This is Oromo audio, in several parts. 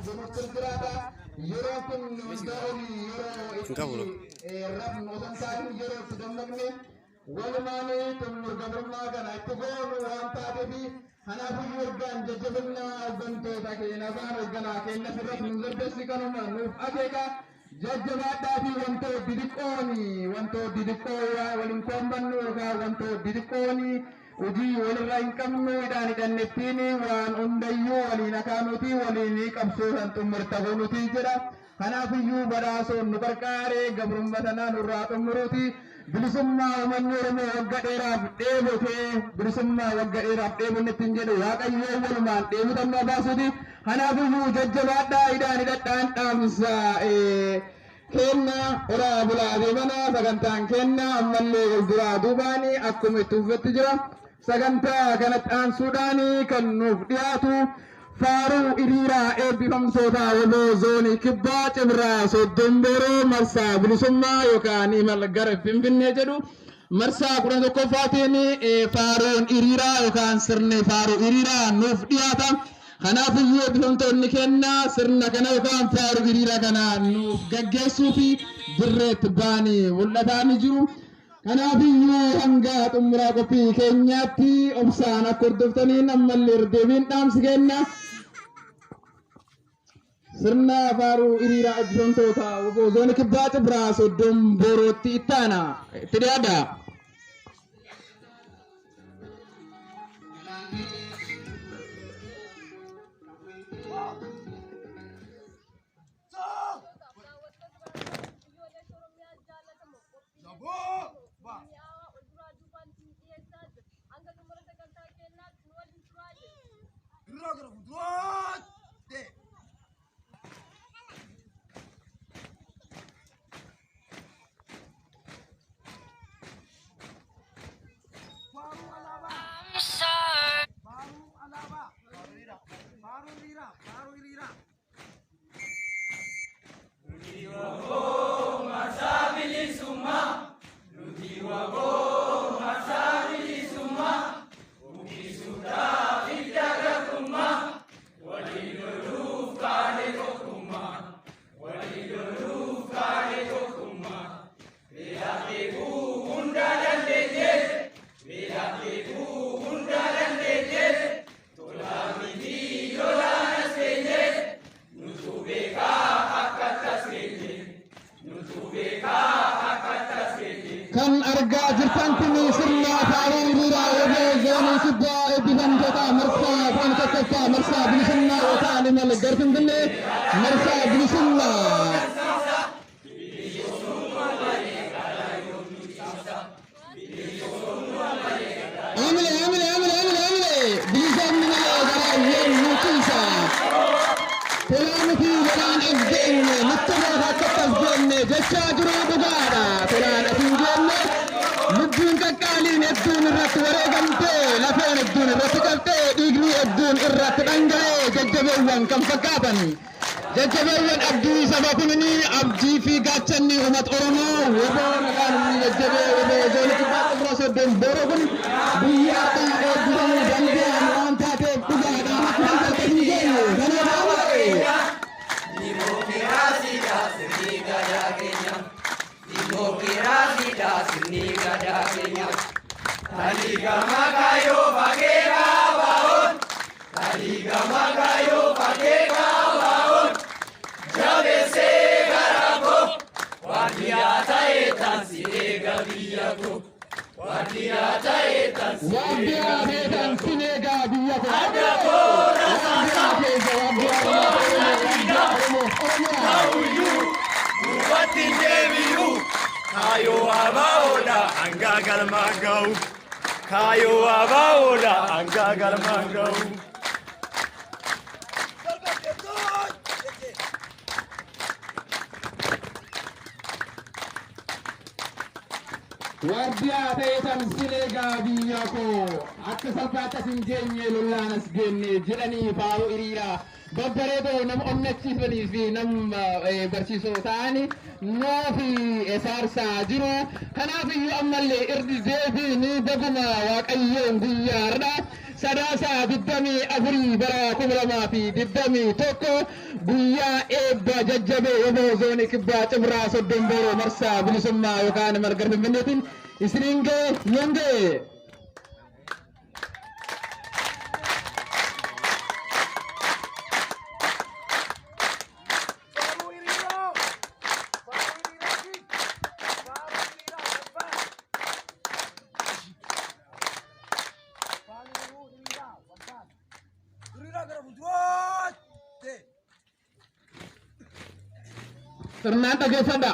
Arjuna Tirata, European Doli, Euro, Ram Nosan, Euro to the Magnet, Walmani, to Murgamagan, I took on one party, Hanafu Yurgan, the Jabana, Bento, Navan, Gana, and the Bessican, Adeka, Jajavata, one to Didiconi, one to Didicoya, one in Combanuga, one to Didiconi. Uji waliin kamnu idaan netini waan undayu waliin akanuti waliin qabsuusan tumurtagonuti jira kanaafiyyu badaasoon nu qarqaare gabrummatana nurraa xumuruti bilisummaa uummanni Oromoo wagga dheeraaf dheebote bilisummaa wagga dheeraaf dheebonnetti hin jedhu waaqayyoo walumaan dheebutammaa baasuti kanaafiyyu jajjabaadhaa idaan hidhadhaan dhaamsa kenna ora bulaade mana sagantaan kenna ammallee duraa duubaani akkuma itti uffatte jira Saganta kanatti aansuudhaani kan nuuf dhiyaatu faaruu hiriiraa eebbifamtoota waloo zoonii kibbaa cibraa Soddomboroo marsaa bilisummaa yookaan imala gara Finfinnee jedhu marsaa 11ffaatiin faaruun hiriiraa yookaan sirni faaruu hiriiraa nuuf dhiyaata. Kanaafuu eebbifamtoonni kenna sirna kana yookaan faaruu hiriiraa kana nuuf gaggeessuu fi dirreetti baanii mul'ataanii jiru. Kanaafuu hanga xumuraa qophii keenyaatti obsaan akka hordoftanii ammallee deebiin dhaamsi kenna. Sirna faaruu hiriiraa eebbifamtoota zoonii kibbaa cibraa Soddomborootti itti aana itti dhiyaadha. Kan argaa jirtan kun sirna faaruu hiriiraa waloo zoonii kibbaa eebbifamtoota marsaa kan tokkoffaa marsaa bilisummaa yookaan imala gara Finfinnee marsaa bilisummaa. Bilisumni malee garaa yommuu ciisa. Tolaaniti lolaan abdeenne nutti boota akka abdeenne jechaa jiru dhugaadha. Tolaan atiin jenne lubbuun qaqqaaliin hedduun irratti wareegamtee lafeen hedduun irratti qabtee dhiigni hedduun irratti dhangala'ee jajjabeewwan kan fakkaatan. Jajjabeewwan abdii saba kunini abdii fi gaachanni uummata Oromoo waboo nagaan inni jajjabee waboo zoonii kibbaa cibraa Soddomboroo kun biyyaa eebbifamuu danda'an waan taateef dhugaadha. Kayo abaola anggagal magau. Kayo abaola anggagal magau. Wardia ta'etan sileegaa biyya koo akka salphaatti hin geenye lollaanas geenne jedhanii faaruu hiriiraa babbareedoo nama onnachiisanii fi nama barsiisoo ta'anii noofi saarsaa jiru. Kanaafiyyuu ammallee irdi deebiin daguma waaqayyoon guyyaarra Sadasa diddami afuri bara kumlama fi diddami tokko guyyaa eebba jajjabe waboo zoonii kibbaa cibraa soddon booroo marsaa bilisummaa yookaan marga Finfinneetiin isiniin ga'e yongee. Ternyata gesanda.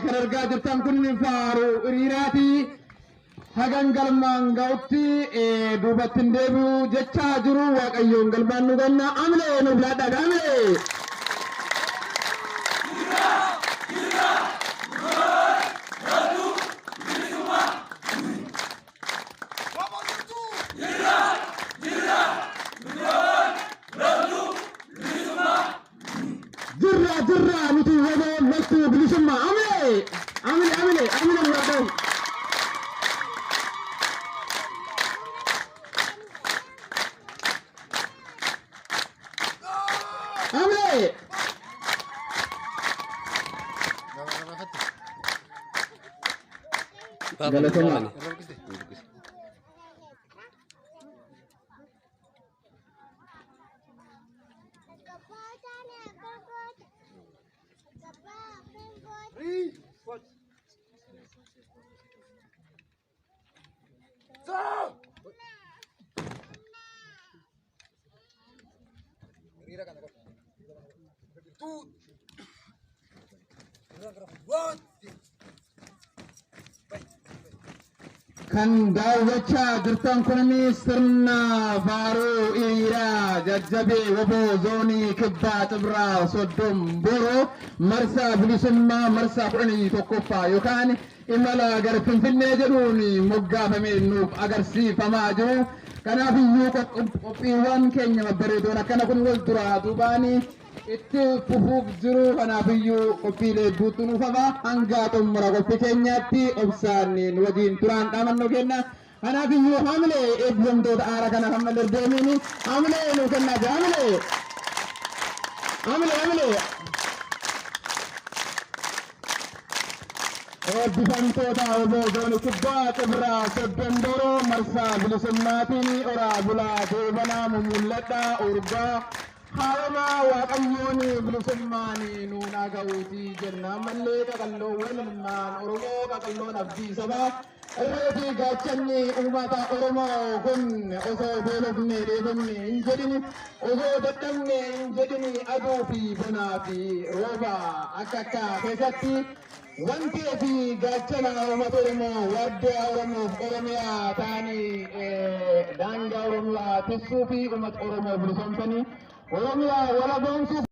Kan argaa jirtan kun Faaruu Hiriiraati. Hagan galmaan ga'utti duubatti hin deebi'u jechaa jiru. Waaqayyoon galmaan nu ganna. Amilee nu bilaadhaa amilee. Jirra nuti waboo loltuu bilisummaa amilee amilee nu argamu. Amilee. Galatoomaa. Kan daawwachaa jirtan kun sirna Faaruu Hiriiraa jajjabee waboo zoonii kibbaa cibraa soddon booroo marsaa bilisummaa marsaa 11ffaa yookaan imala gara Finfinnee jedhuun moggaafamee nuuf agarsiifamaa jiru. Kanaafiyyuu qophiiwwan keenya babbareedoon akkana kun wal duraa duubaanii itti fufuuf jiru. Kanaafiyyuu qophiilee guutuu nuuf hafa hanga xumura qophii keenyaatti obsaan nu wajjin turaan dhaamannoo kenna. أنا في يوم عملي إبن دود أراك أنا هم الدوميني عملي لو كنا عملي بفنتوتا وبوزون كبات برا سبندورو مرسا بلسماتيني أورا بلا دوبنا مملتا أوربا حرما وقيوني بلسماني نونا قوتي جنة مليك قلو ولمان أورمو قلو نبدي سبا الرئيسي قاتشني أمتا أورمو كن أسو بلغني ريبني انجدني أسو دتمني انجدني أدو في بنا في روبا أكاكا كيستي wanti fi gaachana uummata Oromoo waddee Oromiyaa ta'anii daangaa Oromiyaa tissuu fi uummata Oromoo bilisoomsanii Oromiyaa walaboomsuuf